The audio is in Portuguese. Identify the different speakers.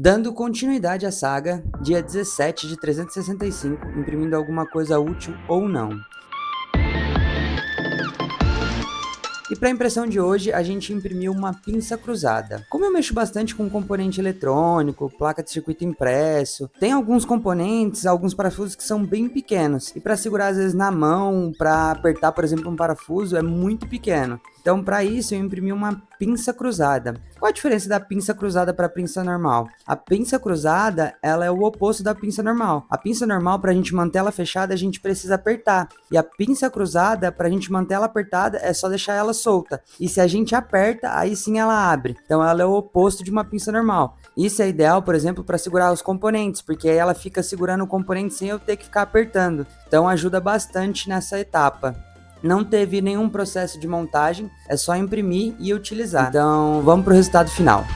Speaker 1: Dando continuidade à saga, dia 17 de 365, imprimindo alguma coisa útil ou não. E para a impressão de hoje, a gente imprimiu uma pinça cruzada. Como eu mexo bastante com componente eletrônico, placa de circuito impresso, tem alguns componentes, alguns parafusos que são bem pequenos. E para segurar às vezes na mão, para apertar, por exemplo, um parafuso, é muito pequeno. Então, para isso, eu imprimi uma pinça cruzada. Qual a diferença da pinça cruzada para a pinça normal? A pinça cruzada, ela é o oposto da pinça normal. A pinça normal, para a gente manter ela fechada, a gente precisa apertar. E a pinça cruzada, para a gente manter ela apertada, é só deixar ela solta. E se a gente aperta, aí sim ela abre. Então, ela é o oposto de uma pinça normal. Isso é ideal, por exemplo, para segurar os componentes, porque aí ela fica segurando o componente sem eu ter que ficar apertando. Então, ajuda bastante nessa etapa. Não teve nenhum processo de montagem, é só imprimir e utilizar. Então, vamos para o resultado final.